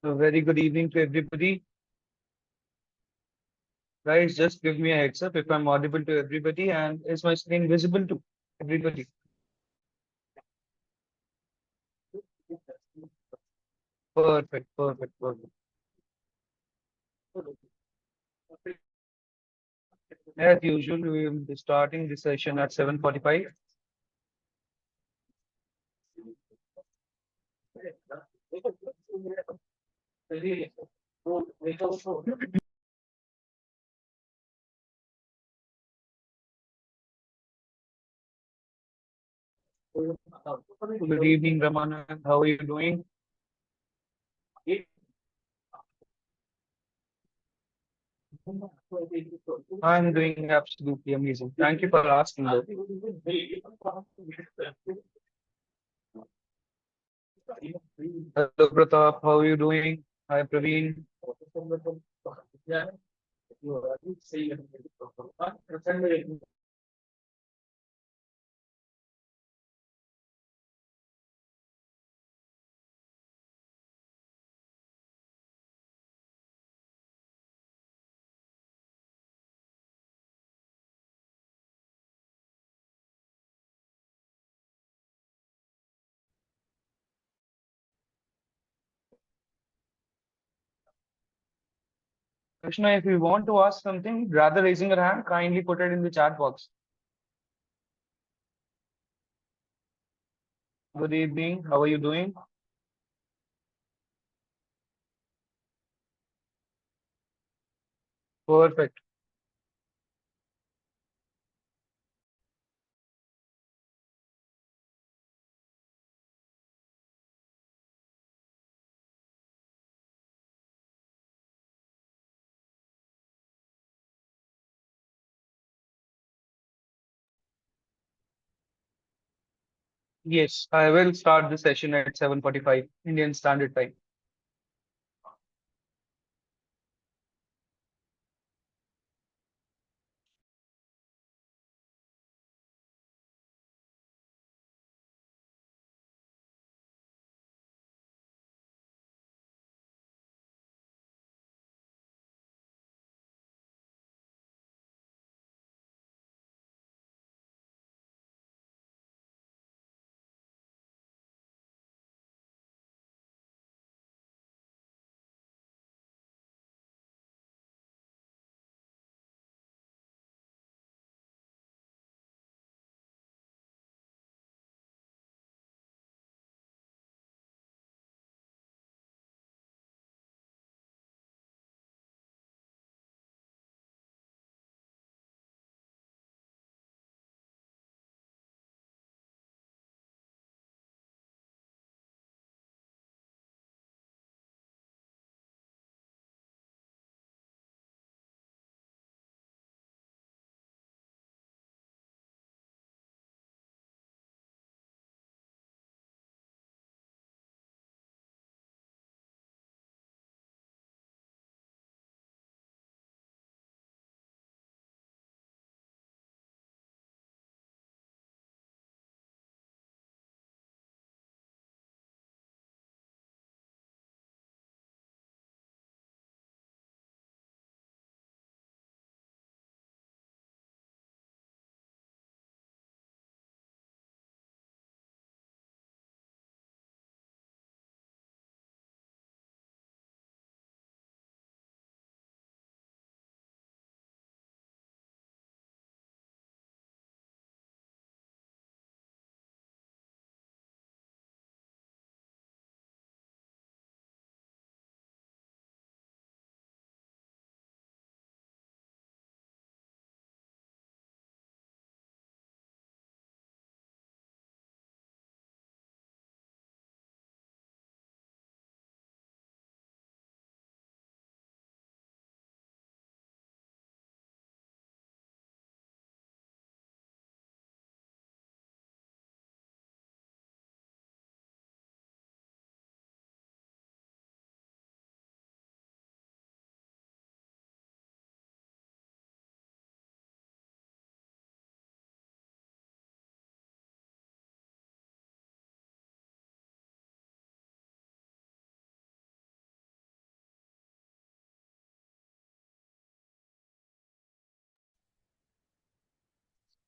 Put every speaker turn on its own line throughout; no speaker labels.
A very good evening to everybody. Guys, just give me a heads up if I'm audible to everybody and is my screen visible to everybody? Perfect, perfect, perfect. As usual, we will be starting the session at 7:45. Good evening, Ramanand. How are you doing? I'm doing absolutely amazing. Thank you for asking, though. Hello, Pratap. How are you doing? Hi, Praveen. Krishna, if you want to ask something, rather raising your hand, kindly put it in the chat box. Good evening. How are you doing? Perfect. Yes, I will start the session at 7:45 Indian Standard Time.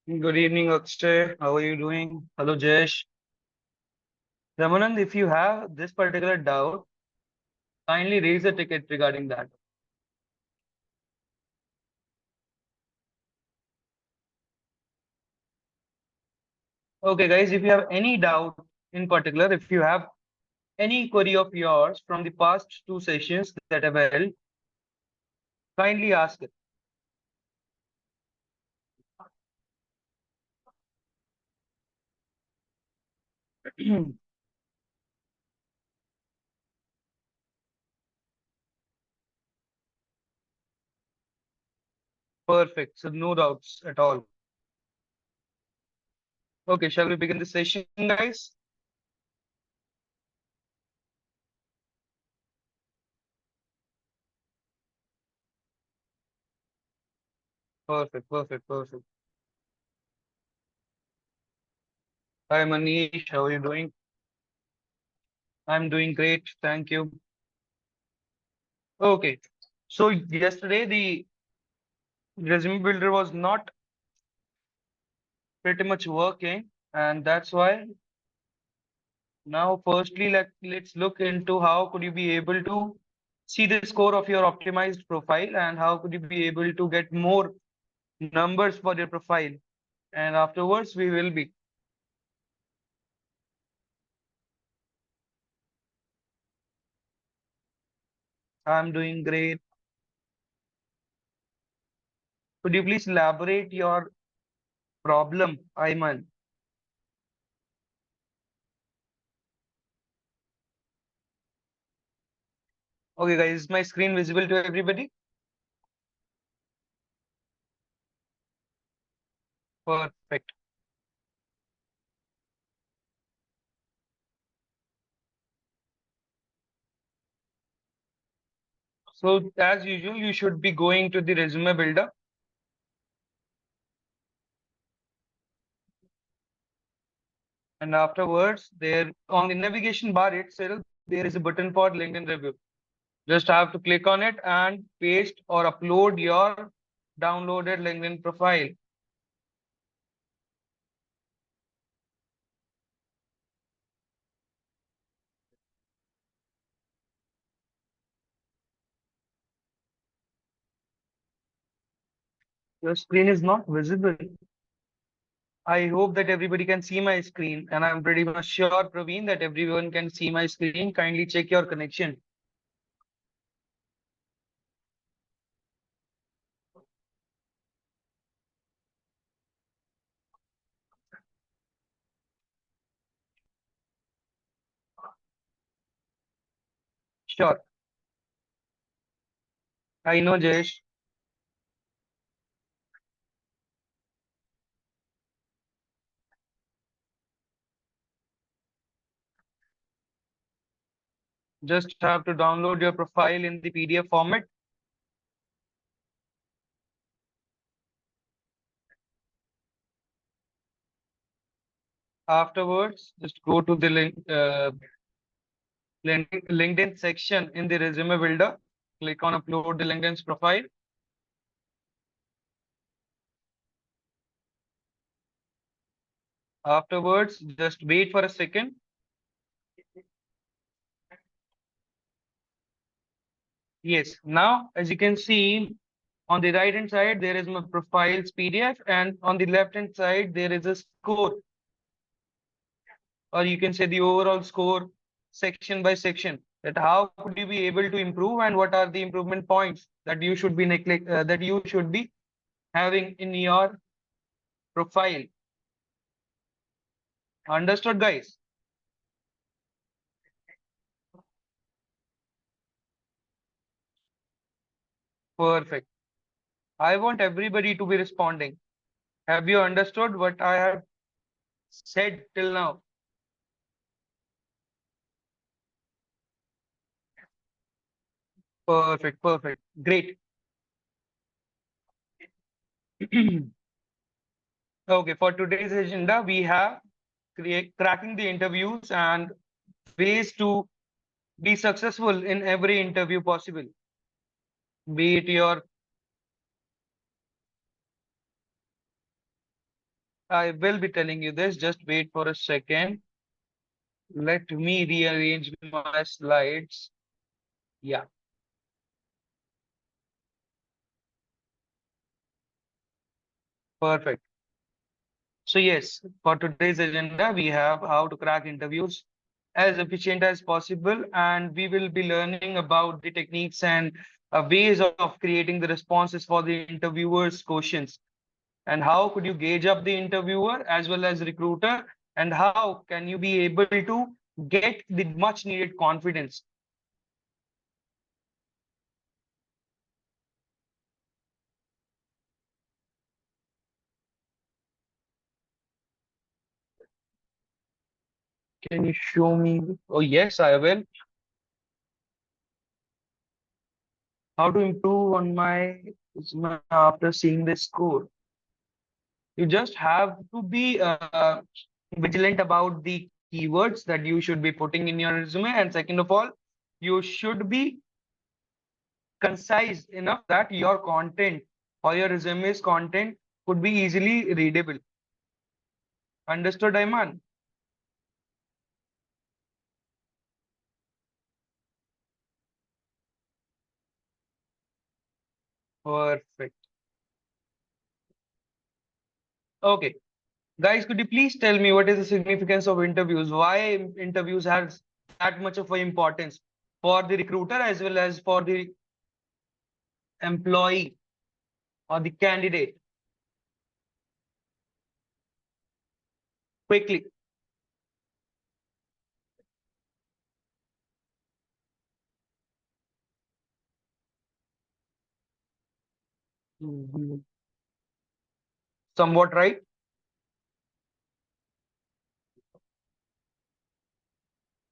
Good evening, Akshay. How are you doing? Hello, Jesh. Ramanand, if you have this particular doubt, kindly raise a ticket regarding that. Okay, guys, if you have any doubt in particular, if you have any query of yours from the past two sessions that I've held, kindly ask it. Perfect. So no doubts at all. Okay, shall we begin the session, guys? Perfect, perfect, perfect. Hi, Manish. How are you doing? I'm doing great. Thank you. Okay. So yesterday the resume builder was not pretty much working, and that's why now firstly let's look into how could you be able to see the score of your optimized profile and how could you be able to get more numbers for your profile. And afterwards we will be. I'm doing great. Could you please elaborate your problem, Ayman? Okay, guys, is my screen visible to everybody? Perfect. So as usual, you should be going to the resume builder, and afterwards there on the navigation bar itself, there is a button for LinkedIn review. Just have to click on it and paste or upload your downloaded LinkedIn profile. Your screen is not visible. I hope that everybody can see my screen, and I'm pretty much sure, Praveen, that everyone can see my screen. Kindly check your connection. Sure. I know, Jayesh. Just have to download your profile in the PDF format. Afterwards, just go to the LinkedIn section in the resume builder. Click on upload the LinkedIn's profile. Afterwards, just wait for a second. Yes, now as you can see on the right hand side, there is my profiles PDF, and on the left hand side, there is a score, or you can say the overall score section by section. That how could you be able to improve and what are the improvement points that you should be that you should be having in your profile. Understood, guys? Perfect. I want everybody to be responding. Have you understood what I have said till now? Perfect, perfect. Great. Okay, for today's agenda, we have cracking the interviews and ways to be successful in every interview possible. Be it your I will be telling you this. Just wait for a second. Let me rearrange my slides. Yeah, perfect. So yes, for today's agenda, we have how to crack interviews as efficient as possible, and we will be learning about the techniques and ways of creating the responses for the interviewer's questions, and how could you gauge up the interviewer as well as recruiter, and how can you be able to get the much needed confidence. Can you show me? Oh yes, I will. How to improve on my resume after seeing this score? You just have to be vigilant about the keywords that you should be putting in your resume. And second of all, you should be concise enough that your content or your resume's content could be easily readable. Understood, Ayman? Perfect. Okay. Guys, could you please tell me what is the significance of interviews? Why interviews has that much of an importance for the recruiter as well as for the employee or the candidate? Quickly. Mhm. Somewhat right.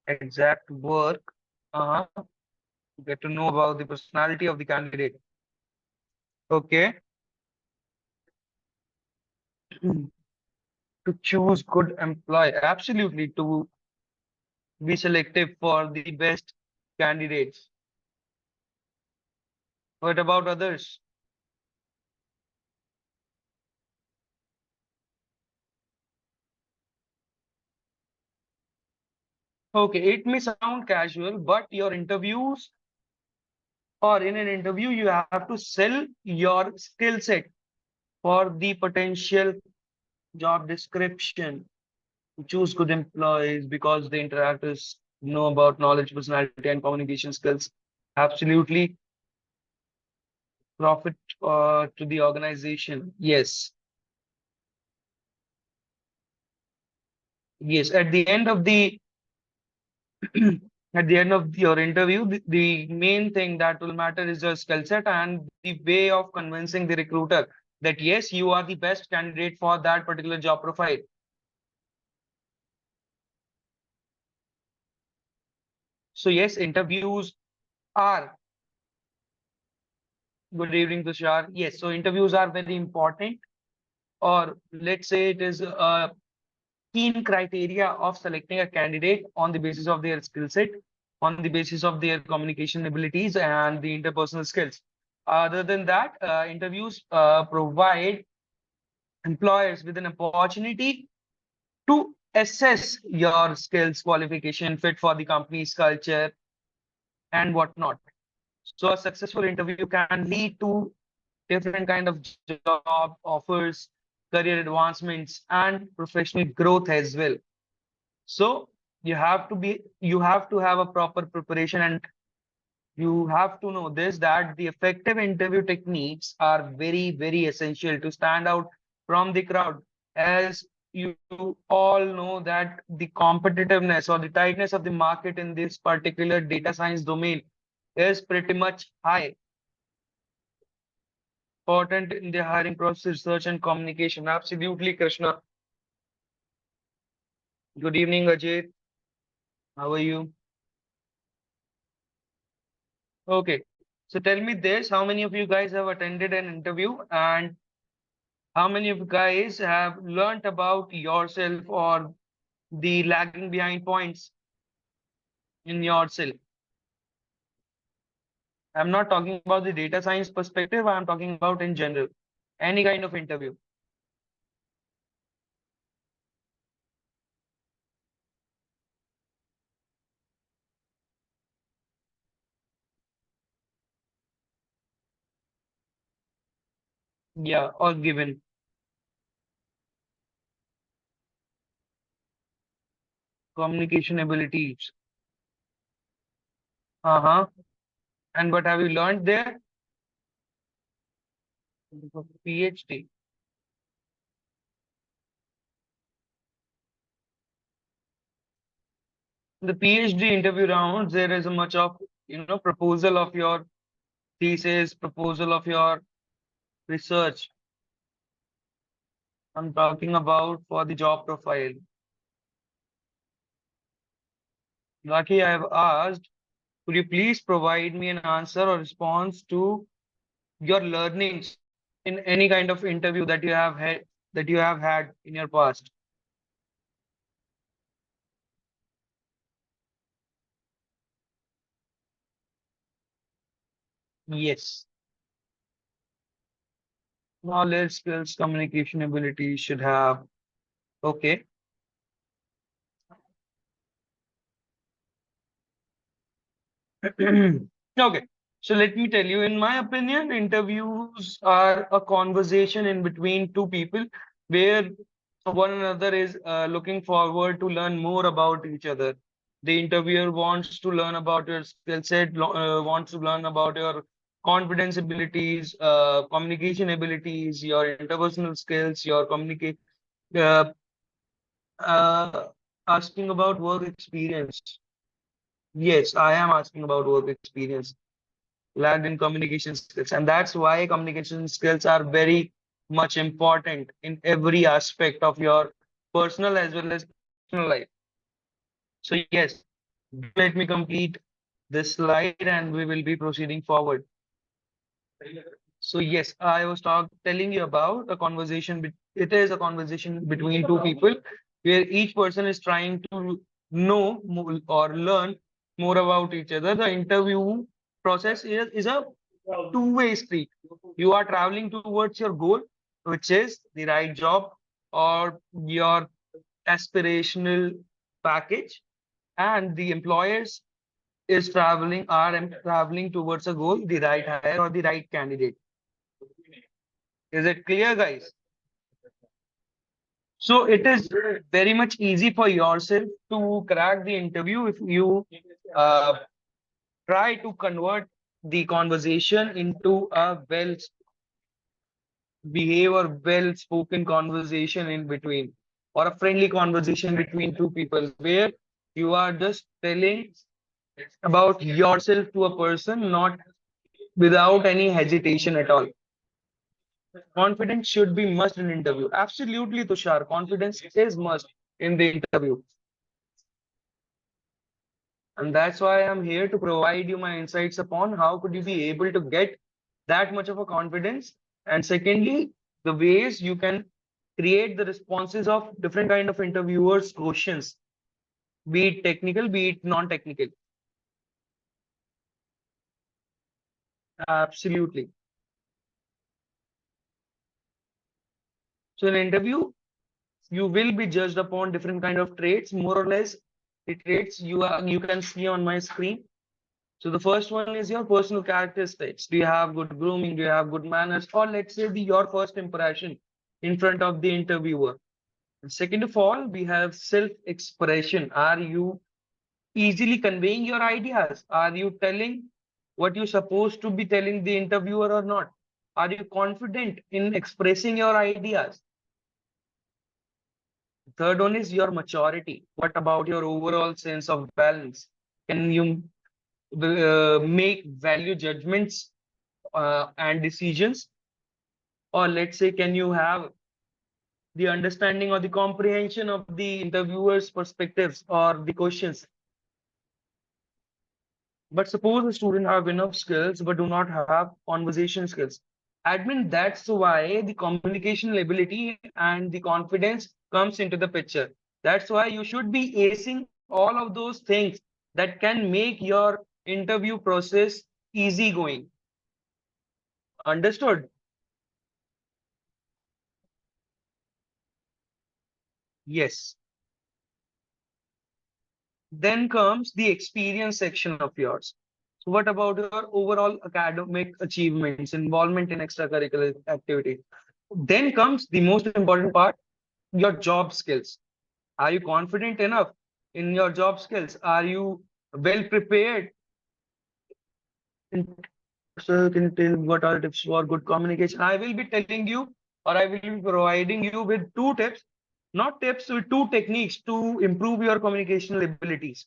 Exact work. Uh-huh. Get to know about the personality of the candidate. Okay. To choose good employee. Absolutely. To be selective for the best candidates. What about others? Okay, it may sound casual, but your interviews or in an interview, you have to sell your skill set for the potential job description. Choose good employees because the interactors know about knowledge, personality, and communication skills. Absolutely profit to the organization. Yes, yes. At the end of your interview, the main thing that will matter is your skill set and the way of convincing the recruiter that yes, you are the best candidate for that particular job profile. So yes, interviews are good evening, Tushar. Yes, so interviews are very important, or let's say it is a keen criteria of selecting a candidate on the basis of their skill set, on the basis of their communication abilities and the interpersonal skills. Other than that, interviews provide employers with an opportunity to assess your skills, qualification, fit for the company's culture, and whatnot. So a successful interview can lead to different kind of job offers, career advancements, and professional growth as well. So you have to have a proper preparation, and you have to know this that the effective interview techniques are very, very essential to stand out from the crowd. As you all know that the competitiveness or the tightness of the market in this particular data science domain is pretty much high. Important in the hiring process, research and communication. Absolutely, Krishna. Good evening, Ajay. How are you? Okay. So tell me this, how many of you guys have attended an interview and how many of you guys have learnt about yourself or the lagging behind points in yourself? I'm not talking about the data science perspective, I'm talking about in general. Any kind of interview. Yeah, or given. Communication abilities. Uh-huh. And what have you learned there? PhD. The PhD interview rounds, there is a much of, proposal of your thesis, proposal of your research. I'm talking about for the job profile. Lucky I have asked, could you please provide me an answer or response to your learnings in any kind of interview that you have had in your past? Yes. Knowledge, skills, communication ability should have. Okay. Okay. So let me tell you, in my opinion, interviews are a conversation in between two people where one another is looking forward to learn more about each other. The interviewer wants to learn about your skill set, wants to learn about your confidence abilities, communication abilities, your interpersonal skills, your communicate, uh, uh, asking about work experience. Yes, I am asking about work experience lagged in communication skills. And that's why communication skills are very much important in every aspect of your personal as well as professional life. So, yes, do let me complete this slide and we will be proceeding forward. So yes, I was telling you about a conversation. It is a conversation between two people where each person is trying to know or learn more about each other. The interview process is a two-way street. You are traveling towards your goal, which is the right job or your aspirational package, and the employers is traveling towards a goal, the right hire or the right candidate. Is it clear, guys? So it is very much easy for yourself to crack the interview if you uh, try to convert the conversation into a well behaved or well spoken conversation in between, or a friendly conversation between two people where you are just telling about yourself to a person, not without any hesitation at all. Confidence should be must in interview. Absolutely, Tushar. Confidence is must in the interview. And that's why I'm here to provide you my insights upon how could you be able to get that much of a confidence. And secondly, the ways you can create the responses of different kind of interviewers' questions, be it technical, be it non-technical. Absolutely. So in an interview, you will be judged upon different kind of traits, more or less the traits you can see on my screen. So the first one is your personal characteristics. Do you have good grooming? Do you have good manners? Or let's say your first impression in front of the interviewer. And second of all, we have self-expression. Are you easily conveying your ideas? Are you telling what you're supposed to be telling the interviewer or not? Are you confident in expressing your ideas? Third one is your maturity. What about your overall sense of balance? Can you make value judgments and decisions? Or let's say, can you have the understanding or the comprehension of the interviewer's perspectives or the questions? But suppose a student have enough skills but do not have conversation skills. Admin, that's why the communication ability and the confidence comes into the picture. That's why you should be acing all of those things that can make your interview process easy going. Understood? Yes. Then comes the experience section of yours. So what about your overall academic achievements, involvement in extracurricular activities? Then comes the most important part, your job skills. Are you confident enough in your job skills? Are you well prepared? In, so can you tell what are tips for good communication? I will be telling you, or I will be providing you with two tips, not tips, with two techniques to improve your communicational abilities.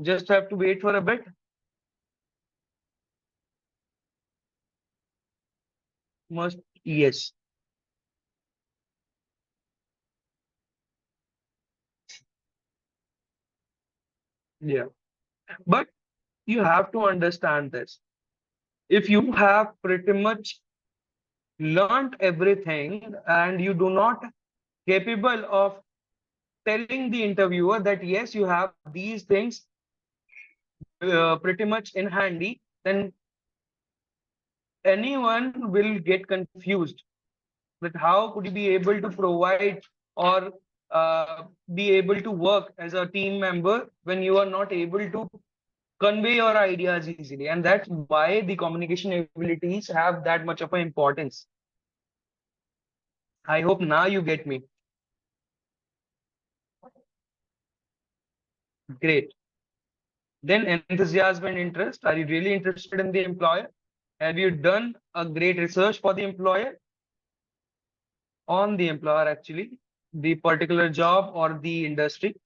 Just have to wait for a bit. Must, yes, yeah. But you have to understand this. If you have pretty much learned everything and you do not capable of telling the interviewer that yes, you have these things pretty much in handy, then anyone will get confused that how could you be able to provide or be able to work as a team member when you are not able to convey your ideas easily. And that's why the communication abilities have that much of an importance. I hope now you get me. Great. Then enthusiasm and interest. Are you really interested in the employer? Have you done a great research for the employer, on the employer actually, the particular job or the industry?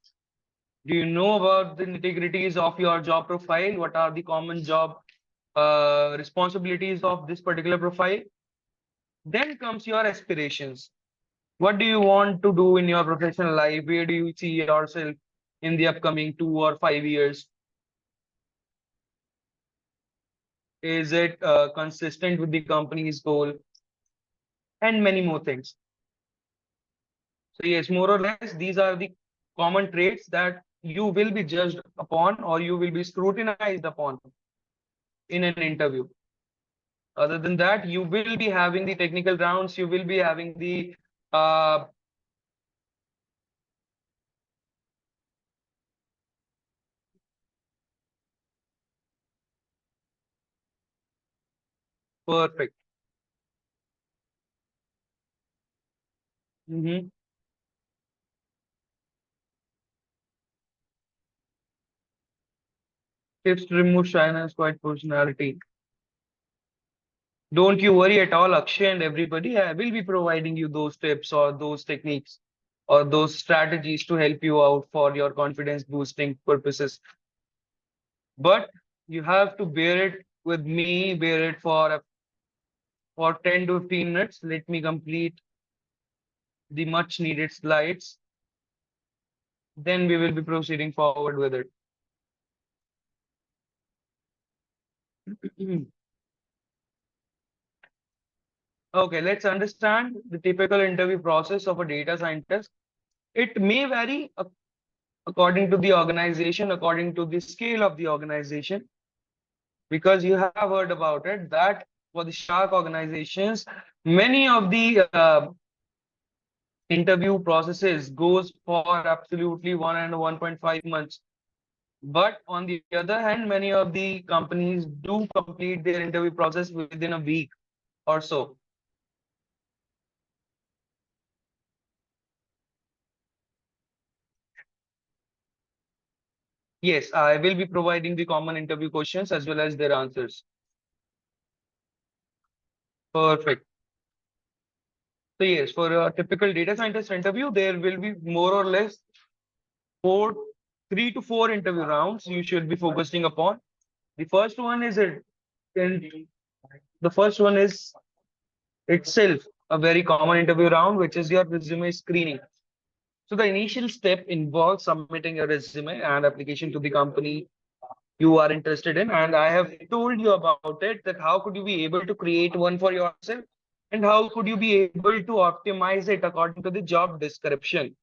Do you know about the nitty-gritties of your job profile? What are the common job responsibilities of this particular profile? Then comes your aspirations. What do you want to do in your professional life? Where do you see yourself in the upcoming 2 or 5 years? Is it consistent with the company's goal? And many more things. So yes, more or less, these are the common traits that you will be judged upon or you will be scrutinized upon in an interview. Other than that, you will be having the technical rounds, you will be having the uh, perfect. Mhm. Tips to remove shyness, quiet personality. Don't you worry at all, Akshay and everybody. I will be providing you those tips or those techniques or those strategies to help you out for your confidence boosting purposes. But you have to bear it with me, bear it for 10 to 15 minutes. Let me complete the much needed slides. Then we will be proceeding forward with it. Okay, let's understand the typical interview process of a data scientist. It may vary according to the organization, according to the scale of the organization, because you have heard about it that for the shark organizations, many of the interview processes goes for absolutely 1 and 1.5 months. But on the other hand, many of the companies do complete their interview process within a week or so. Yes, I will be providing the common interview questions as well as their answers. Perfect. So yes, for a typical data scientist interview, there will be more or less four, 3 to 4 interview rounds you should be focusing upon. The first one is it, and the first one is itself a very common interview round, which is your resume screening. So the initial step involves submitting your resume and application to the company you are interested in. And I have told you about it that how could you be able to create one for yourself and how could you be able to optimize it according to the job description.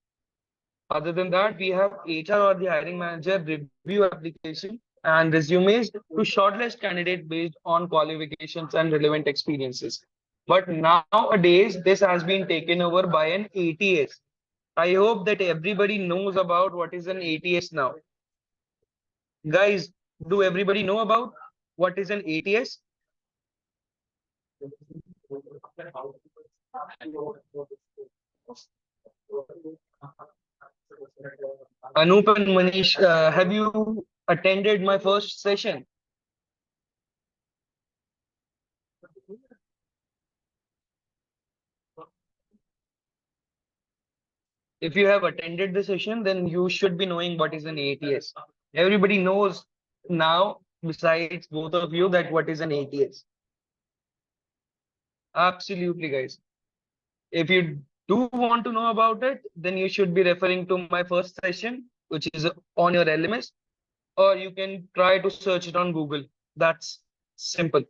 Other than that, we have HR or the hiring manager review application and resumes to shortlist candidate based on qualifications and relevant experiences. But nowadays, this has been taken over by an ATS. I hope that everybody knows about what is an ATS now. Guys, do everybody know about what is an ATS? Anup and Manish, have you attended my first session? If you have attended the session, then you should be knowing what is an ATS. Everybody knows now, besides both of you, that what is an ATS. Absolutely, guys. If you do want to know about it, then you should be referring to my first session, which is on your LMS, or you can try to search it on Google. That's simple.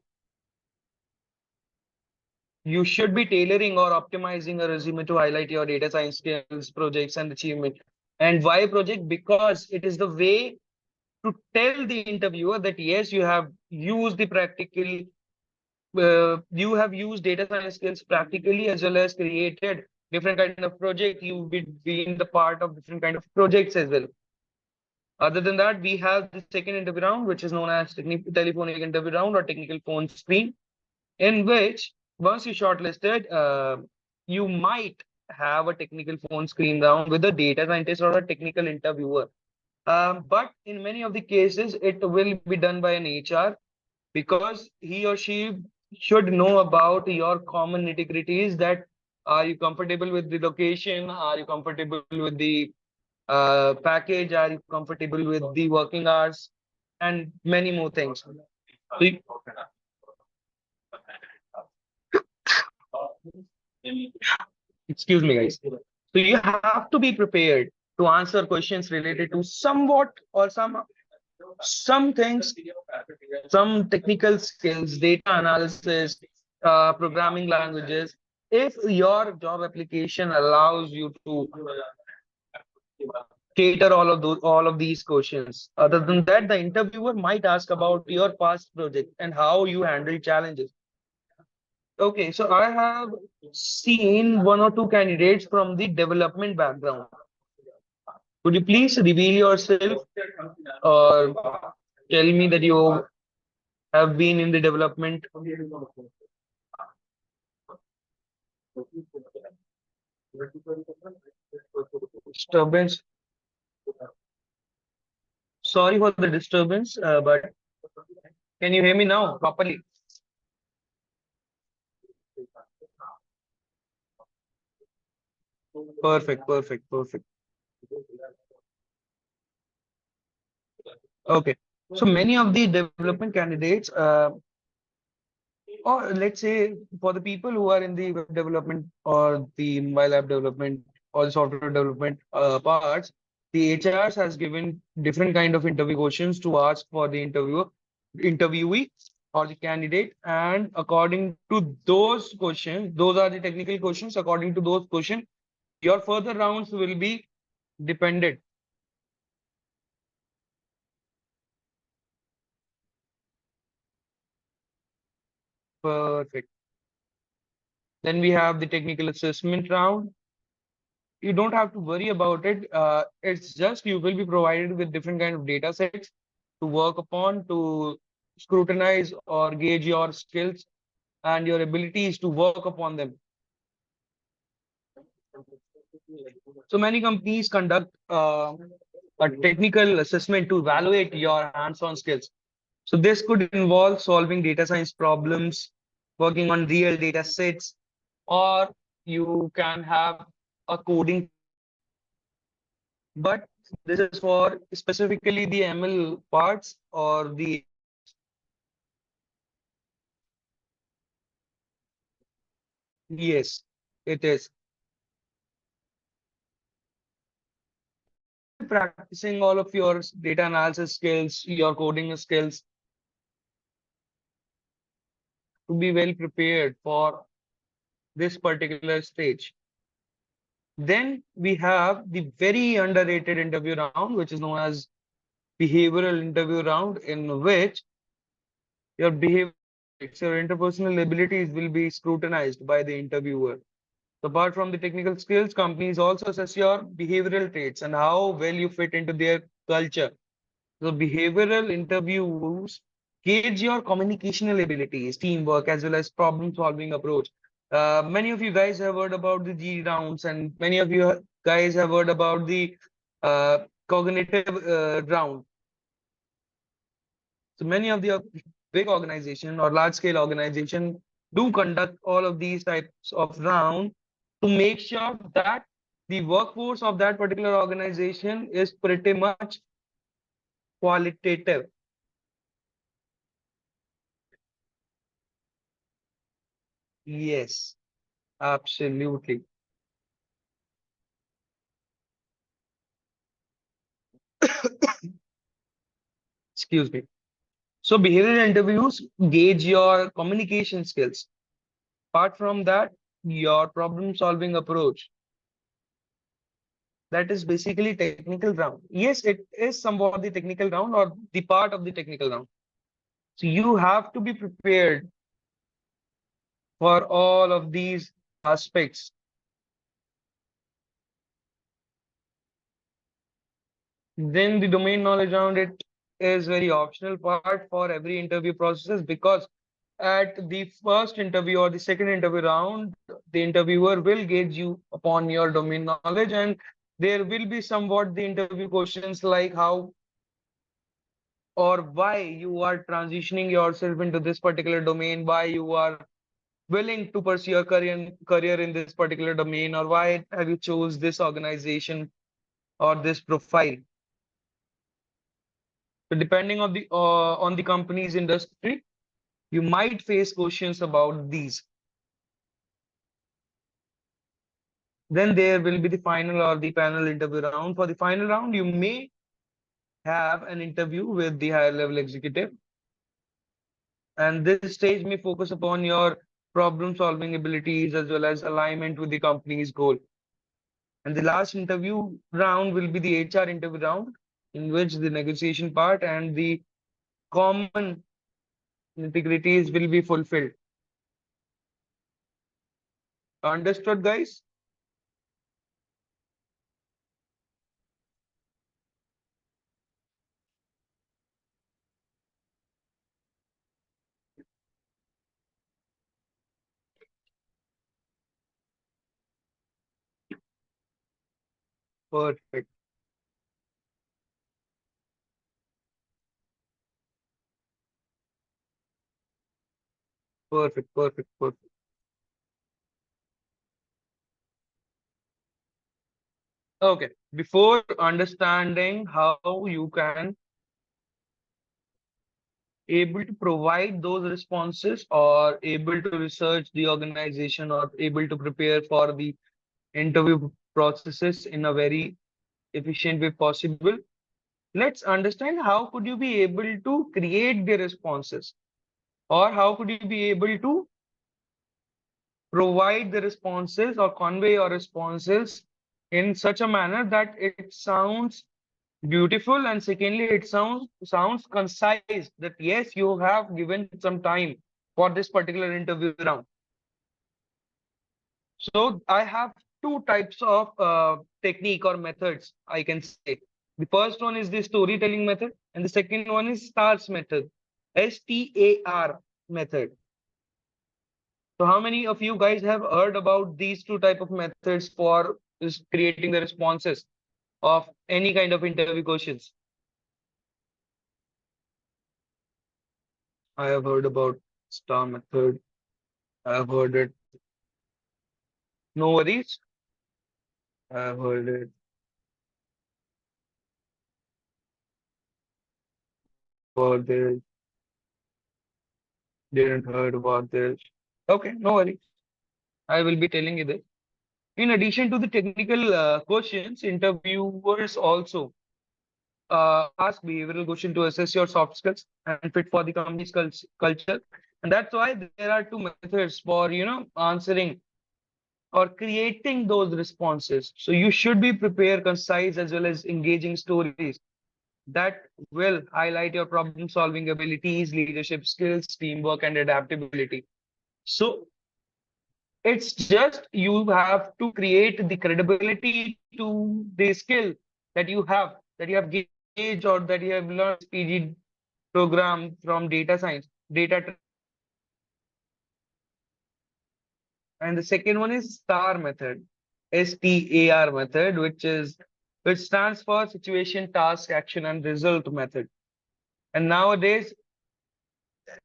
You should be tailoring or optimizing a resume to highlight your data science skills, projects, and achievement. And why project? Because it is the way to tell the interviewer that yes, you have used the practical, you have used data science skills practically as well as created different kind of project. You've been the part of different kind of projects as well. Other than that, we have the second interview round, which is known as telephonic interview round or technical phone screen, in which once you shortlisted, you might have a technical phone screen round with a data scientist or a technical interviewer. But in many of the cases, it will be done by an HR because he or she should know about your common nitty-gritties that are you comfortable with the location? Are you comfortable with the package? Are you comfortable with the working hours? And many more things. Excuse me, guys. So you have to be prepared to answer questions related to somewhat or some things, some technical skills, data analysis, programming languages. If your job application allows you to cater all of these questions. Other than that, the interviewer might ask about your past project and how you handle challenges. Okay, so I have seen one or two candidates from the development background. Could you please reveal yourself or tell me that you have been in the development? Disturbance. Sorry for the disturbance, but can you hear me now properly? Perfect, perfect, perfect. Okay. So many of the development candidates, or let's say for the people who are in the web development or the mobile app development or the software development parts, the HRs has given different kind of interview questions to ask for the interviewee or the candidate. And according to those questions, those are the technical questions. According to those questions, your further rounds will be dependent. Perfect. Then we have the technical assessment round. You don't have to worry about it. It's just you will be provided with different kind of data sets to work upon to scrutinize or gauge your skills and your abilities to work upon them. So many companies conduct a technical assessment to evaluate your hands-on skills. So this could involve solving data science problems, working on real data sets, or you can have a coding, but this is for specifically the ML parts or the yes, it is. Practicing all of your data analysis skills, your coding skills to be well prepared for this particular stage. Then we have the very underrated interview round, which is known as behavioral interview round, in which your behavior, your interpersonal abilities will be scrutinized by the interviewer. So apart from the technical skills, companies also assess your behavioral traits and how well you fit into their culture. So behavioral interviews gauge your communicational abilities, teamwork, as well as problem-solving approach. Many of you guys have heard about the G rounds, and many of you guys have heard about the cognitive round. So many of the big organization or large-scale organization do conduct all of these types of round to make sure that the workforce of that particular organization is pretty much qualitative. Yes, absolutely. Excuse me. So behavioral interviews gauge your communication skills. Apart from that, your problem solving approach. That is basically technical round. Yes, it is somewhat the technical round or the part of the technical round. So you have to be prepared for all of these aspects. Then the domain knowledge around it is very optional part for every interview process, because at the first interview or the second interview round, the interviewer will gauge you upon your domain knowledge, and there will be somewhat the interview questions like how or why you are transitioning yourself into this particular domain, why you are willing to pursue your career in this particular domain, or why have you chose this organization or this profile. So depending on the company's industry, you might face questions about these. Then there will be the final or the panel interview round. For the final round, you may have an interview with the higher level executive, and this stage may focus upon your problem solving abilities as well as alignment with the company's goal. And the last interview round will be the HR interview round, in which the negotiation part and the common integrities will be fulfilled. Understood, guys? Perfect, perfect, perfect, perfect. Okay, before understanding how you can able to provide those responses or able to research the organization or able to prepare for the interview processes in a very efficient way possible, let's understand how could you be able to create the responses, or how could you be able to provide the responses or convey your responses in such a manner that it sounds beautiful, and secondly it sounds concise, that yes, you have given some time for this particular interview round. So I have two types of technique or methods, I can say. The first one is the storytelling method, and the second one is stars method, STAR method. So how many of you guys have heard about these two type of methods for creating the responses of any kind of interview questions? I have heard about star method. I have heard it. No worries. I have heard it. About this. Didn't heard about this. Okay, no worries. I will be telling you this. In addition to the technical questions, interviewers also ask behavioral question to assess your soft skills and fit for the company's culture. And that's why there are two methods for, answering or creating those responses. So you should be prepared, concise, as well as engaging stories that will highlight your problem solving abilities, leadership skills, teamwork, and adaptability. So it's just you have to create the credibility to the skill that you have gained knowledge or that you have learned PG program from data science, and the second one is STAR method, STAR method, which stands for situation, task, action, and result method. And nowadays,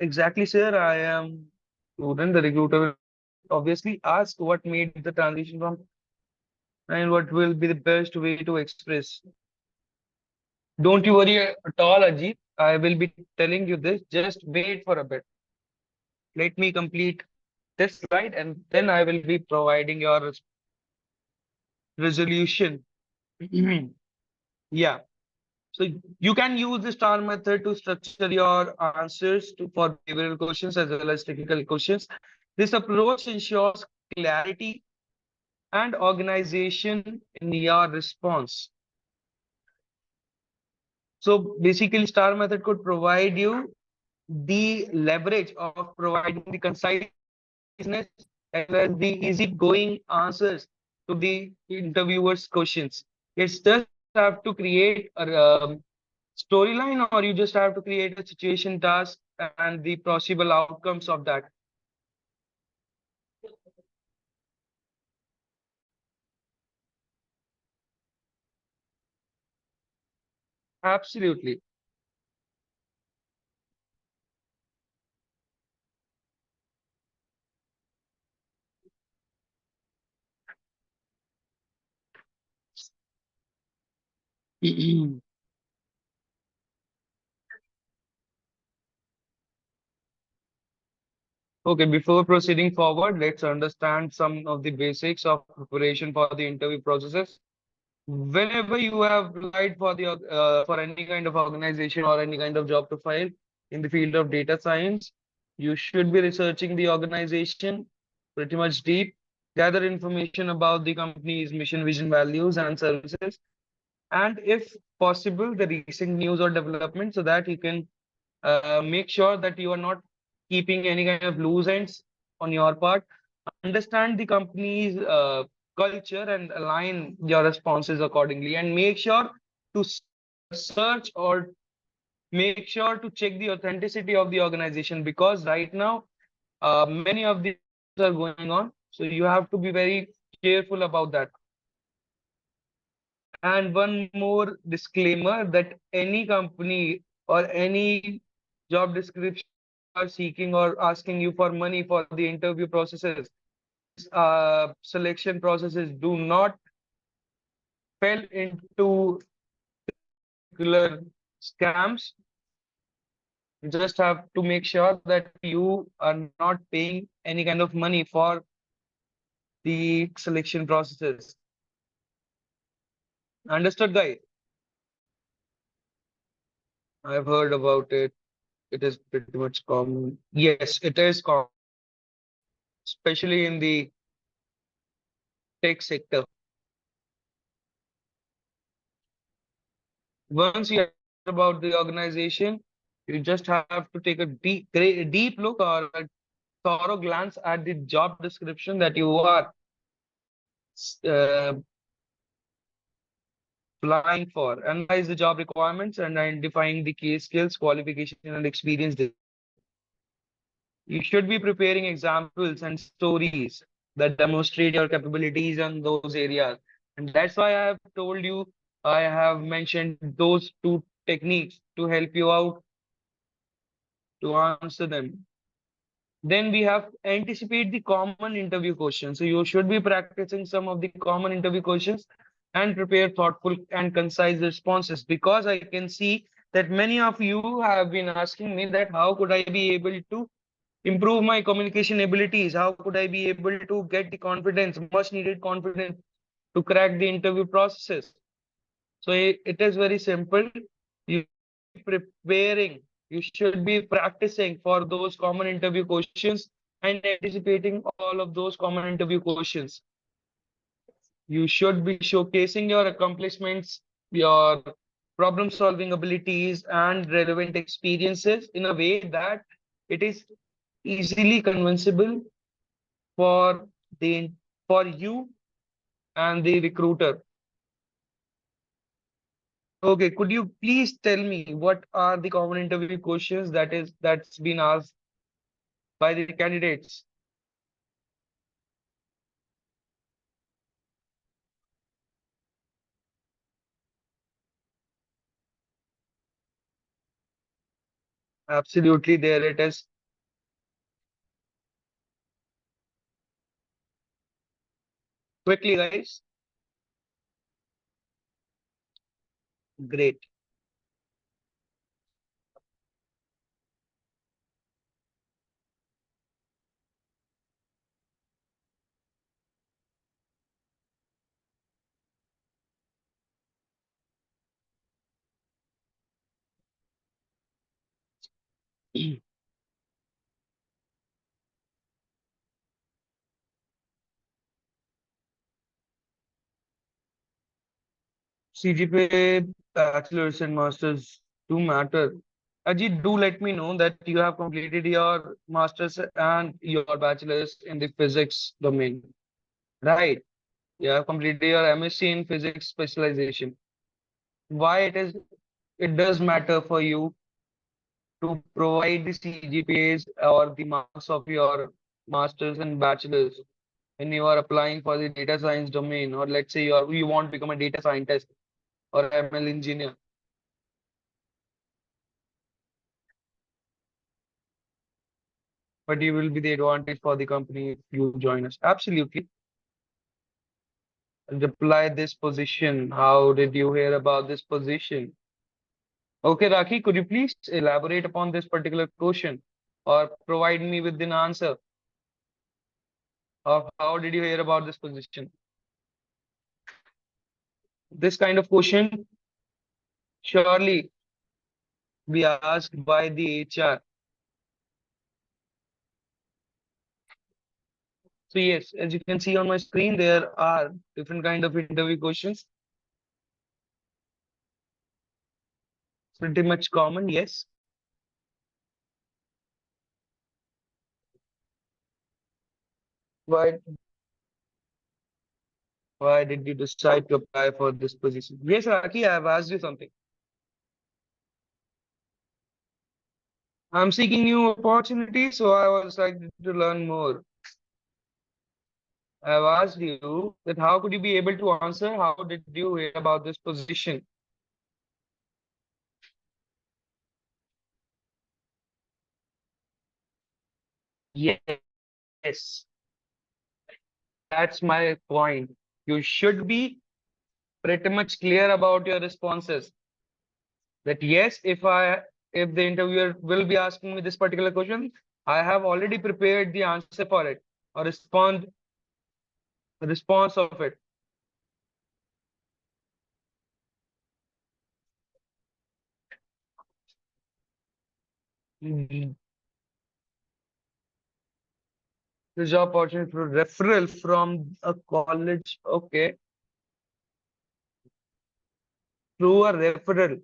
exactly, sir, I am student. The recruiter will obviously ask what made the transition from and what will be the best way to express. Don't you worry at all, Ajit. I will be telling you this. Just wait for a bit. Let me complete this slide and then I will be providing your resolution. Yeah. So you can use the STAR method to structure your answers for behavioral questions as well as technical questions. This approach ensures clarity and organization in your response. So basically, STAR method could provide you the leverage of providing the conciseness as well as the easygoing answers to the interviewer's questions. It's just have to create a storyline, or you just have to create a situation, task, and the possible outcomes of that. Absolutely. Okay, before proceeding forward, let's understand some of the basics of preparation for the interview processes. Whenever you have applied for any kind of organization or any kind of job profile in the field of data science, you should be researching the organization pretty much deep, gather information about the company's mission, vision, values, and services, and if possible, the recent news or development so that you can make sure that you are not keeping any kind of loose ends on your part. Understand the company's culture and align your responses accordingly, and make sure to search or make sure to check the authenticity of the organization, because right now many of these are going on, so you have to be very careful about that. And one more disclaimer that any company or any job description are seeking or asking you for money for the interview processes, selection processes do not fell into particular scams. You just have to make sure that you are not paying any kind of money for the selection processes. Understood, guys? I've heard about it. It is pretty much common. Yes, it is common, especially in the tech sector. Once you hear about the organization, you just have to take a deep look or a thorough glance at the job description that you are uh, applying for. Analyze the job requirements and identifying the key skills, qualification, and experience. You should be preparing examples and stories that demonstrate your capabilities in those areas. And that's why I have told you, I have mentioned those two techniques to help you out to answer them. Then we have anticipate the common interview questions. So you should be practicing some of the common interview questions and prepare thoughtful and concise responses, because I can see that many of you have been asking me that how could I be able to improve my communication abilities? How could I be able to get the confidence, much needed confidence to crack the interview processes? So it is very simple. You preparing, you should be practicing for those common interview questions and anticipating all of those common interview questions. You should be showcasing your accomplishments, your problem solving abilities, and relevant experiences in a way that it is easily convincible for the for you and the recruiter. Okay, could you please tell me what are the common interview questions that's been asked by the candidates? Absolutely, there it is. Quickly, guys. Great. CGPA, bachelor's and master's do matter. Ajit, do let me know that you have completed your master's and your bachelor's in the physics domain, right? You have completed your MSc in physics specialization. Why it does matter for you to provide the CGPAs or the marks of your master's and bachelor's when you are applying for the data science domain, or let's say you want to become a data scientist or ML engineer, but you will be the advantage for the company if you join us. Absolutely. Reply this position. How did you hear about this position? Okay, Raki, could you please elaborate upon this particular question or provide me with an answer of how did you hear about this position? This kind of question surely be asked by the HR. So yes, as you can see on my screen, there are different kind of interview questions. Pretty much common, yes. Why why did you decide to apply for this position? Yes, Raki, I have asked you something. I'm seeking new opportunities, so I was excited to learn more. I've asked you that how could you be able to answer? How did you hear about this position? Yes, that's my point. You should be pretty much clear about your responses. That yes, if the interviewer will be asking me this particular question, I have already prepared the answer for it or response of it. Mhm. The job opportunity for referral from a college, okay, through a referral.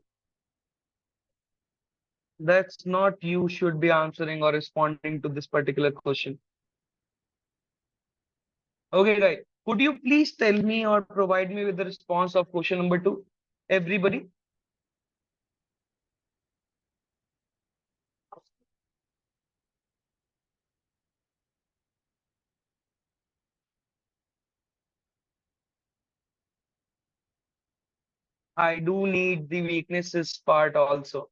That's not you should be answering or responding to this particular question. Okay, guys, could you please tell me or provide me with the response of question number two? Everybody, I do need the weaknesses part also.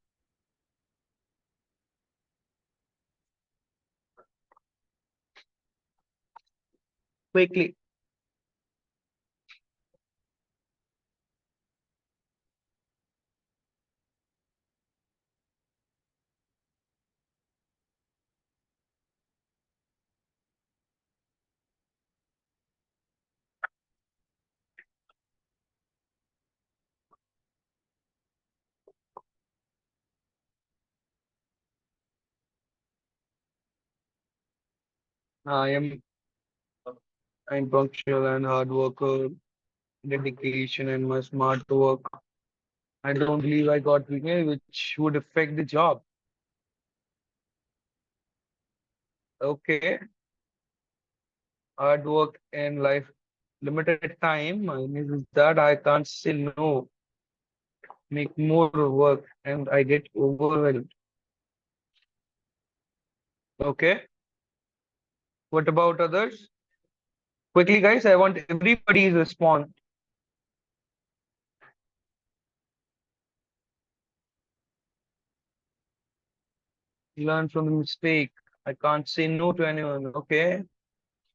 Quickly. I am I'm punctual and hard worker, dedication and my smart work. I don't believe I got weakness which would affect the job. Okay, hard work and life limited time. I mean is that I can't say no. make more work, and I get overwhelmed. Okay. What about others? Quickly, guys, I want everybody's response. Learn from the mistake. I can't say no to anyone. Okay.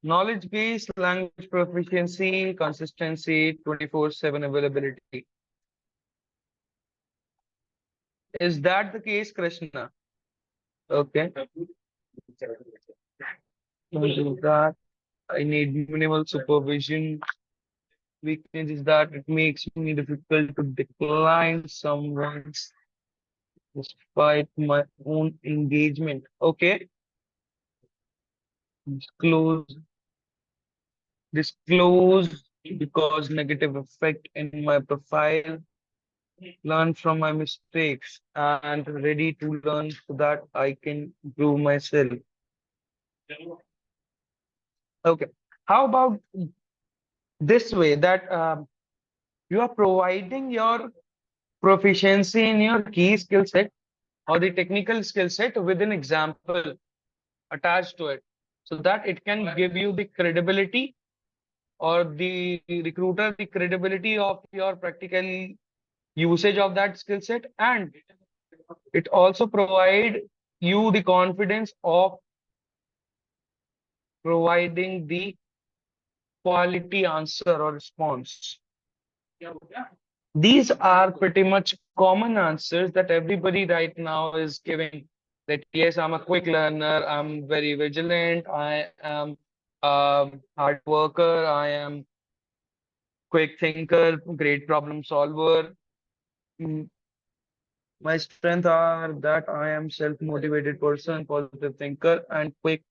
Knowledge base, language proficiency, consistency, 24/7 availability. Is that the case, Krishna? Okay. Don't do that. I need minimal supervision. Weakness is that it makes me difficult to decline someone's despite my own engagement. Okay. Disclose, disclose because negative effect in my profile. Learn from my mistakes and ready to learn so that I can improve myself. Okay. How about this way that you are providing your proficiency in your key skill set or the technical skill set with an example attached to it so that it can give you the credibility or the recruiter the credibility of your practical usage of that skill set, and it also provide you the confidence of providing the quality answer or response. These are pretty much common answers that everybody right now is giving. That yes, I'm a quick learner, I'm very vigilant, I am a hard worker, I am quick thinker, great problem solver. Mm, My strengths are that I am self-motivated person, positive thinker, and quick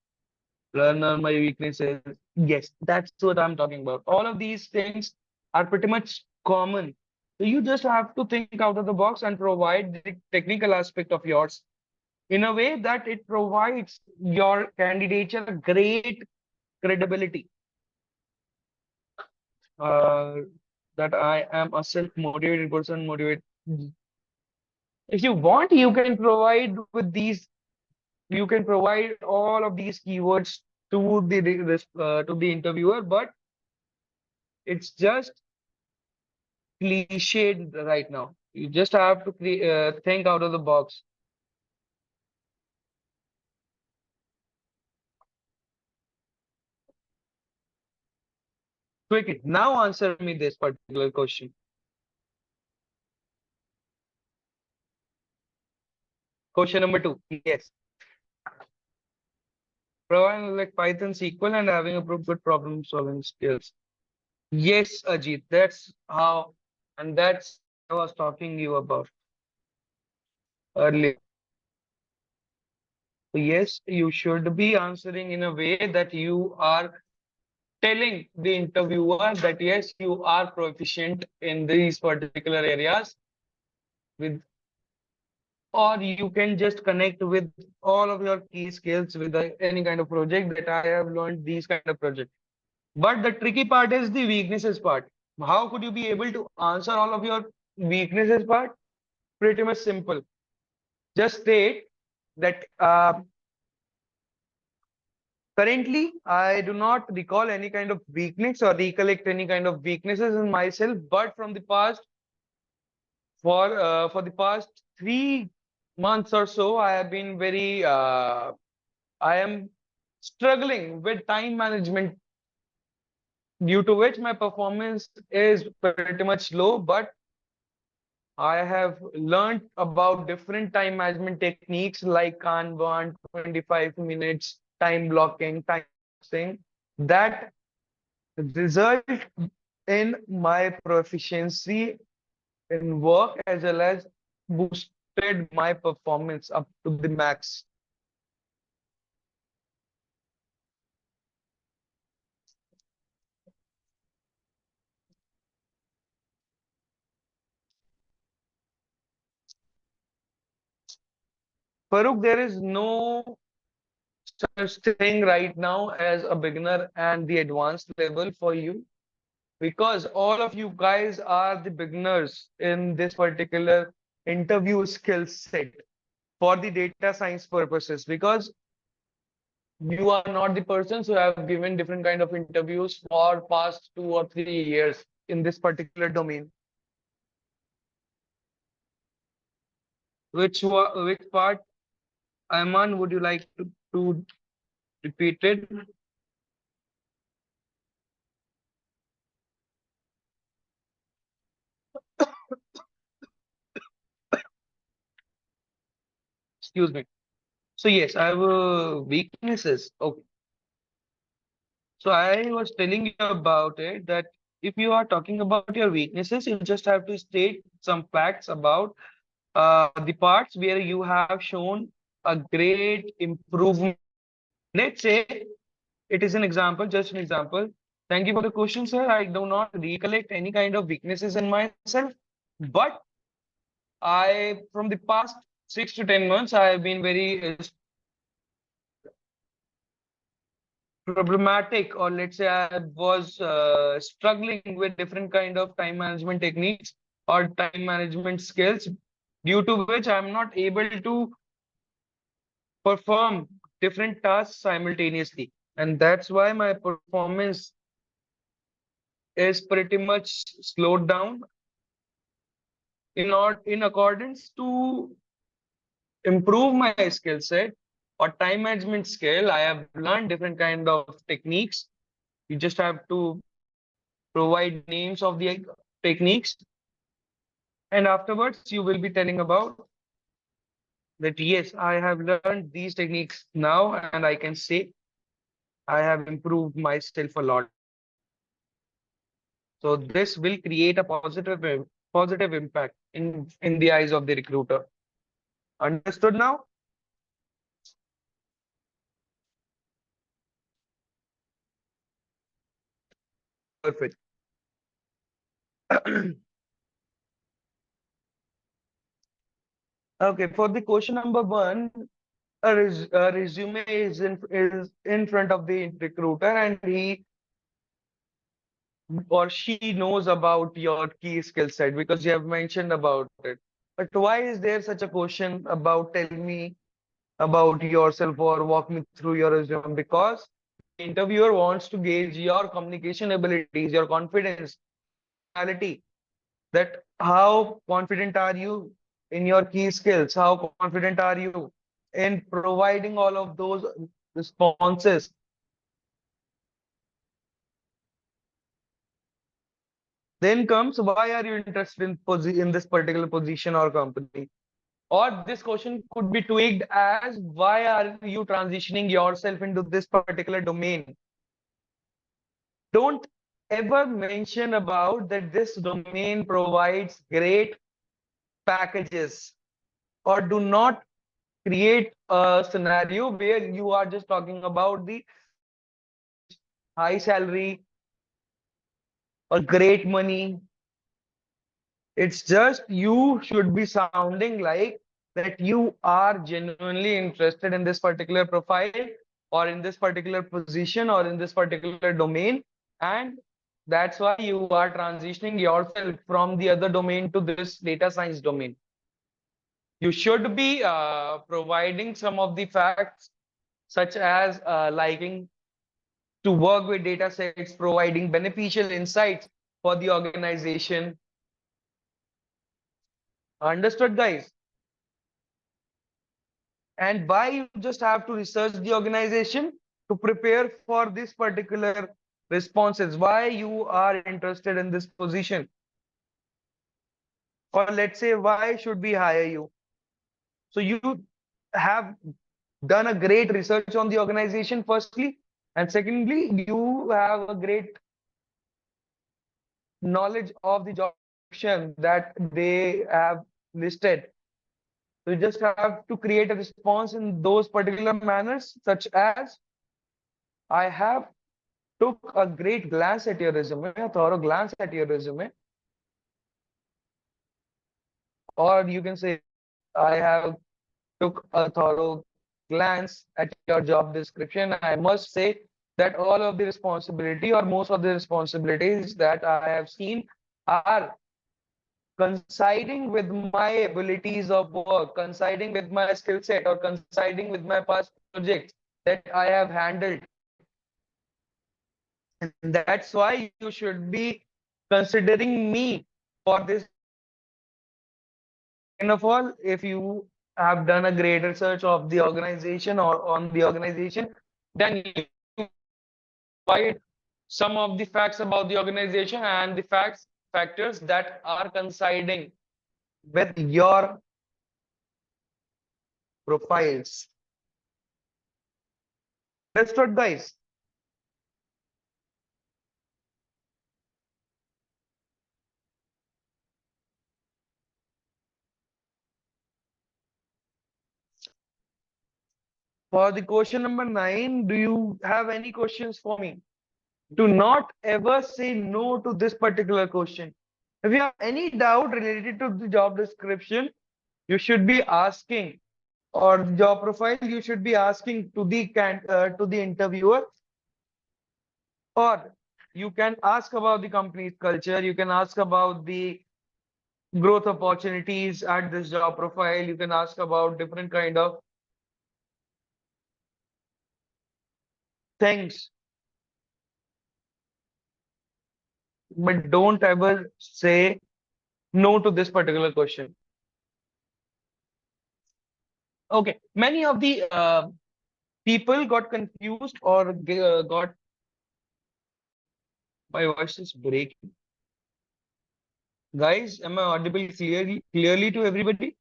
learner. My weaknesses, yes, that's what I'm talking about. All of these things are pretty much common. So you just have to think out of the box and provide the technical aspect of yours in a way that it provides your candidature a great credibility. Uh, that I am a self-motivated person, motivate. If you want, you can provide with these. You can provide all of these keywords to the interviewer, but it's just cliched right now. You just have to think out of the box. Quickly. Now answer me this particular question. Question number two. Yes. Providing like Python SQL and having a good problem solving skills. Yes, Ajit. That's how, and that's I was talking you about earlier. So yes, you should be answering in a way that you are telling the interviewer that yes, you are proficient in these particular areas with, or you can just connect with all of your key skills with any kind of project that I have learned these kind of projects. But the tricky part is the weaknesses part. How could you be able to answer all of your weaknesses part? Pretty much simple. Just state that currently I do not recall any kind of weakness or recollect any kind of weaknesses in myself, but from the past for the past 3 months or so, I have been very I am struggling with time management, due to which my performance is pretty much low. But I have learned about different time management techniques like Kanban, 25 minutes, time blocking, time boxing that result in my proficiency in work as well as boosted my performance up to the max. Farooq, there is no such thing right now as a beginner and the advanced level for you. because all of you guys are the beginners in this particular interview skill set for the data science purposes, because you are not the persons who have given different kind of interviews for past 2 or 3 years in this particular domain. Which part, Ayman, would you like to repeat it? Excuse me. So yes, I have weaknesses. Okay. So I was telling you about it that if you are talking about your weaknesses, you just have to state some facts about the parts where you have shown a great improvement. Let's say it is an example, just an example. Thank you for the question, sir. I do not recollect any kind of weaknesses in myself, but from the past 6 to 10 months, I have been very problematic, or let's say I was struggling with different kind of time management techniques or time management skills, due to which I'm not able to perform different tasks simultaneously. And that's why my performance is pretty much slowed down. In accordance to improve my skill set or time management skill, I have learned different kind of techniques. You just have to provide names of the techniques, and afterwards you will be telling about that yes, I have learned these techniques now, and I can say I have improved myself a lot. So this will create a positive impact in the eyes of the recruiter. Understood now? Perfect. Okay, for the question number one, a resume is in front of the recruiter, and he or she knows about your key skill set because you have mentioned about it. But why is there such a question about tell me about yourself or walk me through your resume? Because the interviewer wants to gauge your communication abilities, your confidence, personality, that how confident are you in your key skills, how confident are you in providing all of those responses. Then comes why are you interested in this particular position or company? Or this question could be tweaked as why are you transitioning yourself into this particular domain? Don't ever mention about that this domain provides great packages, or do not create a scenario where you are just talking about the package, high salary, or great money. It's just you should be sounding like that you are genuinely interested in this particular profile or in this particular position or in this particular domain. And that's why you are transitioning yourself from the other domain to this data science domain. You should be providing some of the facts, such as liking to work with data sets, providing beneficial insights for the organization. Understood, guys? And why you just have to research the organization to prepare for this particular responses, why you are interested in this position, or let's say why should we hire you. So you have done a great research on the organization firstly, and secondly you have a great knowledge of the job description that they have listed. So you just have to create a response in those particular manners, such as I have took a great glance at your resume, a thorough glance at your resume, or you can say, I have took a thorough glance at your job description. I must say that all of the responsibility or most of the responsibilities that I have seen are coinciding with my abilities of work, coinciding with my skill set, or coinciding with my past projects that I have handled. And that's why you should be considering me for this particular position. Second of all, if you have done a great research of the organization or on the organization, then yes, you can provide some of the facts about the organization and the factors that are coinciding with your profiles. Understood, guys? For the question number 9, do you have any questions for me? Do not ever say no to this particular question. If you have any doubt related to the job description, you should be asking, or job profile, you should be asking to the interviewer, or you can ask about the company's culture. You can ask about the growth opportunities at this job profile. You can ask about different kind of things, but don't ever say no to this particular question. Okay, many of the people got confused or got my voice is breaking. Guys, am I audible clearly to everybody?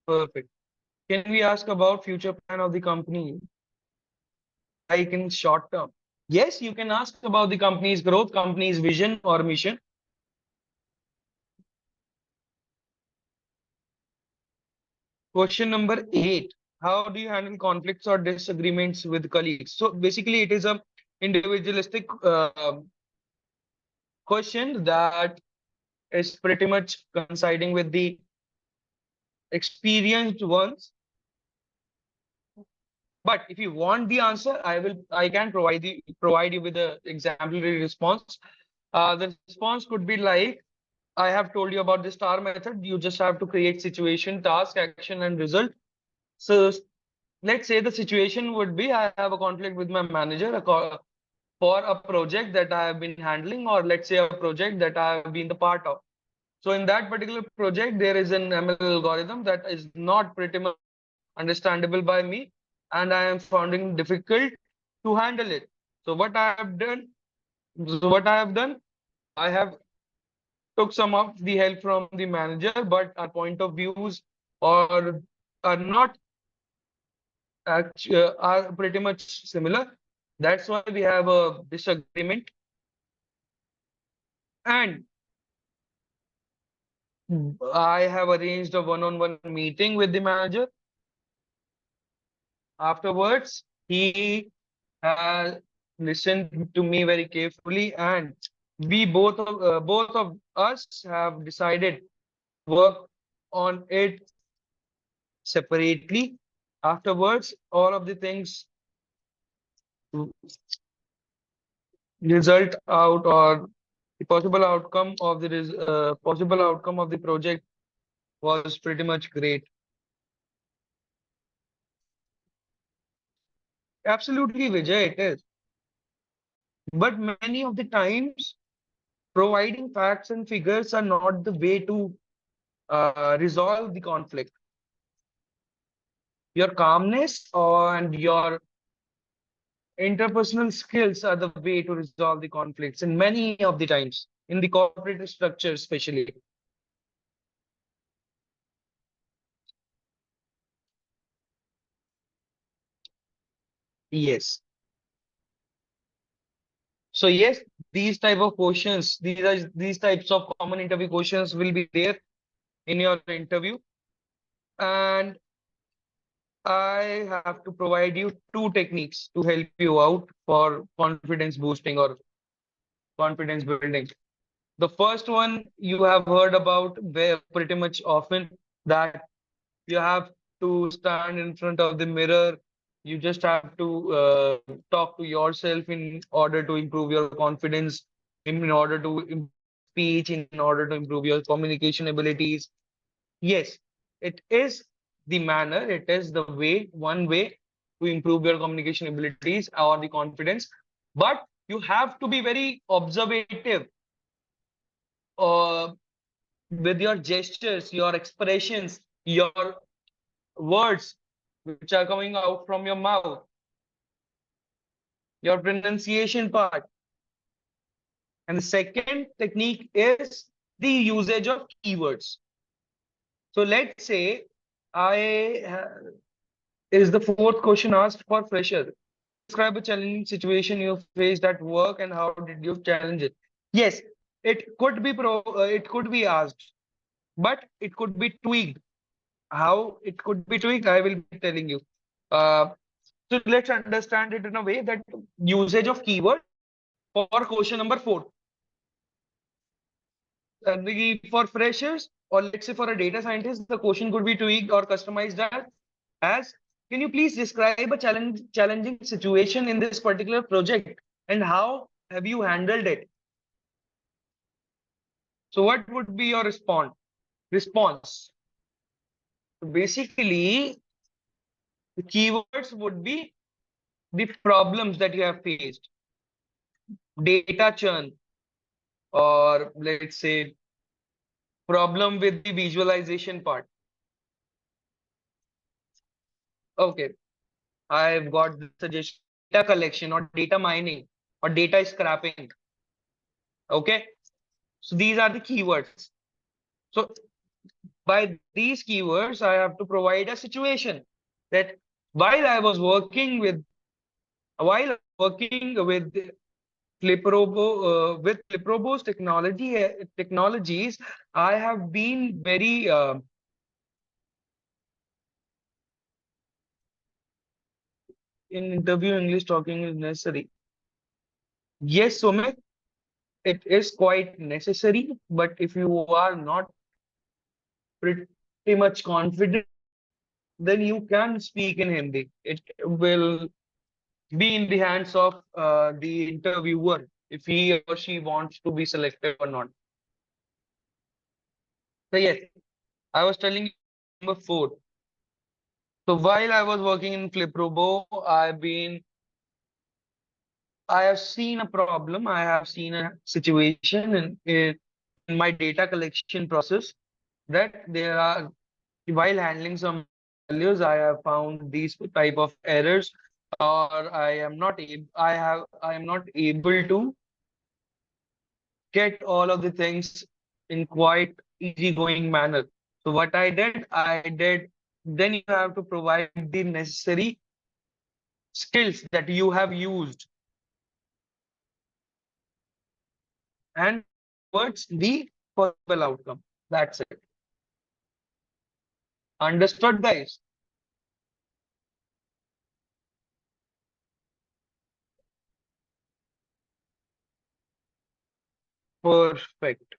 Perfect. Can we ask about future plan of the company, like in short term? Yes, you can ask about the company's growth, company's vision or mission. Question number 8. How do you handle conflicts or disagreements with colleagues? So basically, it is a individualistic question that is pretty much coinciding with the experienced ones. But if you want the answer, I can provide you with the exemplary response. The response could be like, I have told you about the star method. You just have to create situation, task, action, and result. So let's say the situation would be I have a conflict with my manager for a project that I have been handling, or let's say a project that I have been the part of. So in that particular project, there is an ML algorithm that is not pretty much understandable by me, and I am finding difficult to handle it. So what I have done, I have took some of the help from the manager, but our point of views or are not are pretty much similar. That's why we have a disagreement. And I have arranged a one-on-one meeting with the manager. Afterwards, he has listened to me very carefully, and we both of us have decided work on it separately. Afterwards, all of the things result out, or the possible outcome of the project was pretty much great. Absolutely, Vijay, it is. But many of the times, providing facts and figures are not the way to resolve the conflict. Your calmness and your interpersonal skills are the way to resolve the conflicts, and many of the times in the corporate structure, especially. Yes. So yes, these type of questions, these types of common interview questions will be there in your interview, and I have to provide you two techniques to help you out for confidence boosting or confidence building. The first one you have heard about very pretty much often, that You have to stand in front of the mirror. You just have to talk to yourself in order to improve your confidence, in order to improve your speech, in order to improve your communication abilities. Yes, it is the manner, it is the way, one way to improve your communication abilities or the confidence. But you have to be very observative uh, with your gestures, your expressions, your words which are coming out from your mouth, your pronunciation part. And the second technique is the usage of keywords. So let's say I is the fourth question asked for fresher. Describe a challenging situation you faced at work and how did you challenge it? Yes, it could be asked, but it could be tweaked. How it could be tweaked, I will be telling you. Uh, so let's understand it in a way that usage of keywords for question number four. For freshers, or let's say for a data scientist, the question could be tweaked or customized as can you please describe a challenging situation in this particular project and how have you handled it? So what would be your response? So basically, the keywords would be the problems that you have faced, data churn, or let's say problem with the visualization part. Okay, I've got the suggestion, data collection or data mining or data scrapping. Okay, so these are the keywords. So by these keywords, I have to provide a situation that while I was working with with Fliprobo's technologies, I have been very in interview English talking is necessary. Yes, Sumit, it is quite necessary, but if you are not pretty much confident, then you can speak in Hindi. It will be in the hands of the interviewer if he or she wants to be selected or not. So yes, I was telling you number four. So while I was working in Fliprobo, I have seen a problem. I have seen a situation in my data collection process that there are while handling some values, I have found these type of errors, or I am not able to get all of the things in quite easygoing manner. So what I did, then you have to provide the necessary skills that you have used and towards the possible outcome. That's it. Understood, guys? Perfect.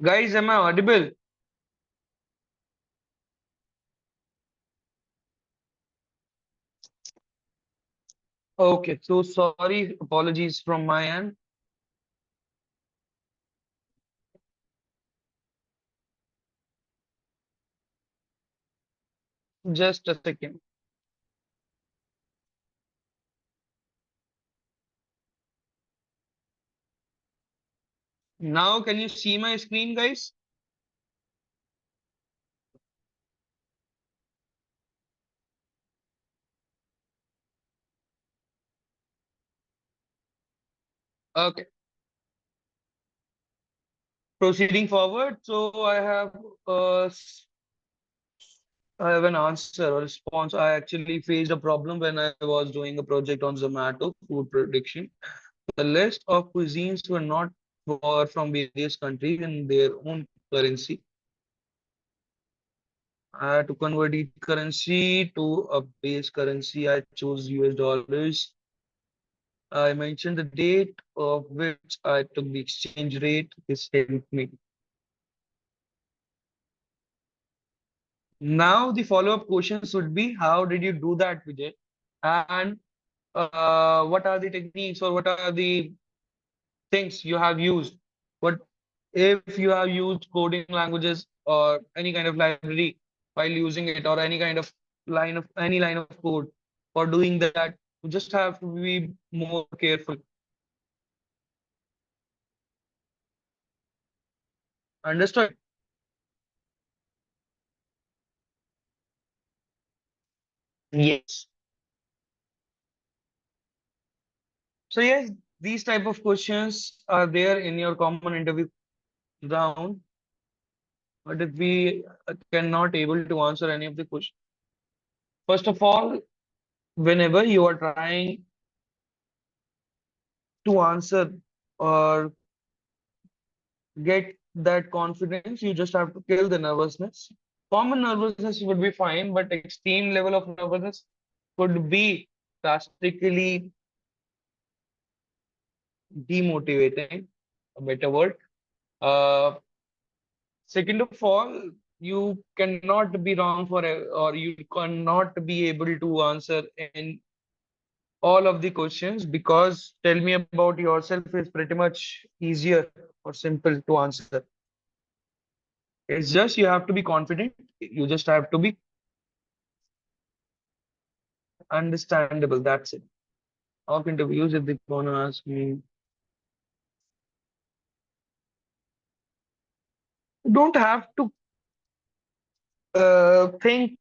Guys, am I audible? Okay, so sorry, apologies from my end. Just a second. Now, can you see my screen, guys? Okay, proceeding forward. So uh, s- I have an answer or response. I actually faced a problem when I was doing a project on Zomato food prediction. The list of cuisines were not for from various countries in their own currency. I had to convert each currency to a base currency. I chose US dollars. I mentioned the date of which I took the exchange rate. This helped me. Now the follow-up questions would be, how did you do that, Vijay? And what are the techniques or what are the things you have used? What if you have used coding languages or any kind of library while using it, or any kind of line of code for doing that? You just have to be more careful. Understood? Yes. So yes, these type of questions are there in your common interview round. But if we cannot able to answer any of the questions, first of all, whenever you are trying to answer or get that confidence, you just have to kill the nervousness. Common nervousness would be fine, but extreme level of nervousness could be drastically demotivating, a better word. Uh, Second of all, you cannot be wrong or you cannot be able to answer in all of the questions, because tell me about yourself is pretty much easier or simple to answer. It's just you have to be confident. You just have to be understandable. That's it. Of interviews, if they gonna ask me, you don't have to think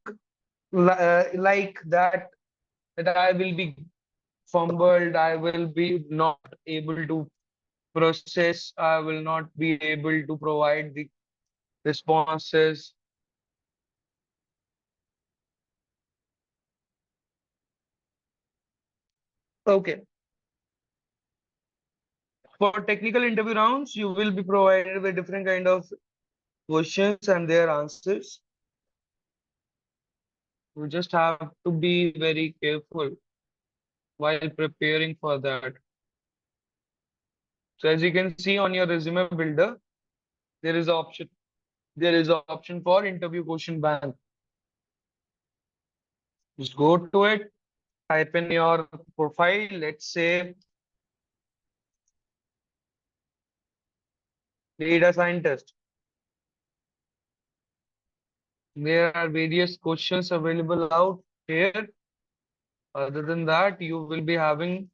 like that, that I will be fumbled, I will be not able to process, I will not be able to provide the responses. Okay. For technical interview rounds, you will be provided with different kind of questions and their answers. You just have to be very careful while preparing for that. So as you can see on your resume builder, there is option. There is an option for interview question bank. Just go to it, type in your profile. Let's say data scientist. There are various questions available out here. Other than that, you will be having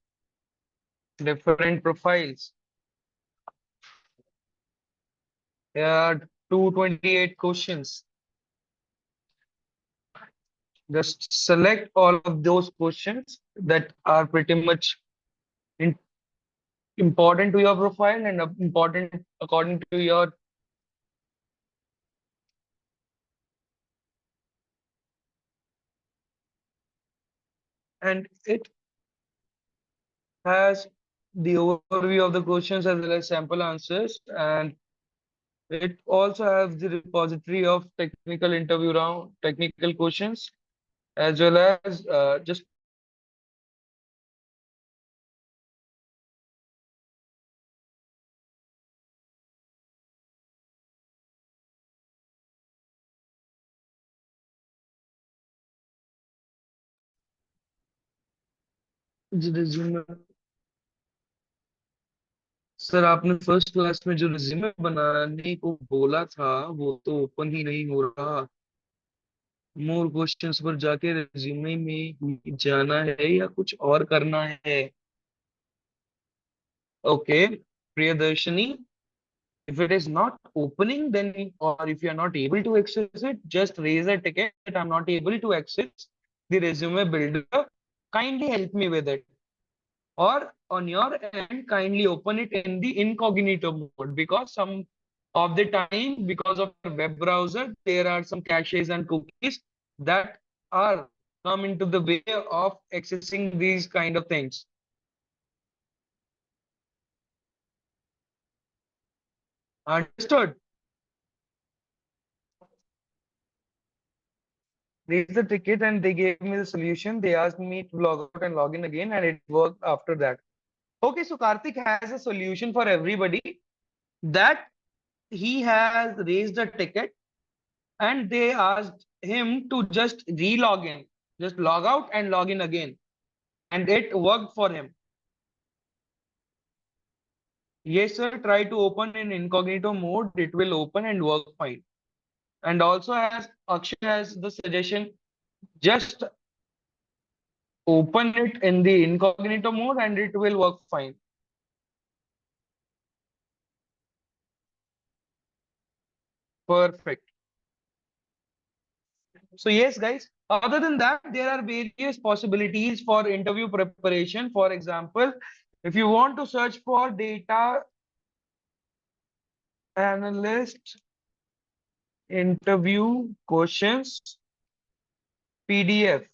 different profiles. There are 228 questions. Just select all of those questions that are pretty much in, important to your profile and important according to your, and it has the overview of the questions as well as sample answers, and it also has the repository of technical interview round, technical questions, as well as just resume sir, आपने first class में जो resume बनाने को बोला था वो तो open ही नहीं हो रहा। मोर क्वेश्चंस पर जाके रिज्यूमे में ही जाना है या कुछ और करना है? Okay, Priyadarshini, if it is not opening, then or if you are not able to access it, just raise a ticket that I'm not able to access the resume builder. Kindly help me with it. Or on your end, kindly open it in the incognito mode, because some of the time, because of your web browser, there are some caches and cookies that are come into the way of accessing these kind of things. Understood? Raised the ticket and they gave me the solution. They asked me to log out and log in again, and it worked after that. Okay, so Karthik has a solution for everybody, that he has raised a ticket and they asked him to just re-log in, just log out and log in again, and it worked for him. Yes, sir, try to open in incognito mode, it will open and work fine. And also, as Akshay has the suggestion, just open it in the incognito mode and it will work fine. Perfect. So yes, guys, other than that, there are various possibilities for interview preparation. For example, if you want to search for data analyst interview questions PDF.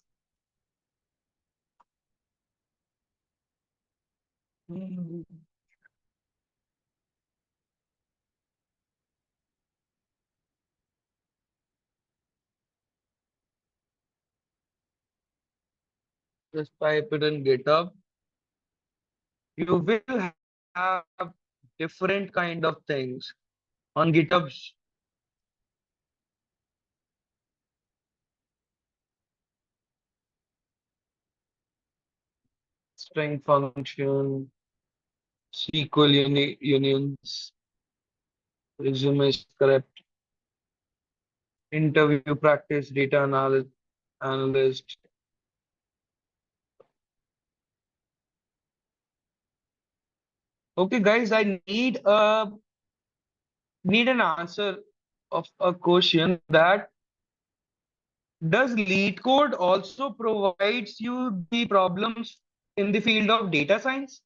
Just type it in GitHub. You will have different kind of things on GitHub. String function, SQL unions, resume script, interview practice, data analyst. Okay, guys, I need an answer of a question, that does lead code also provides you the problems in the field of data science?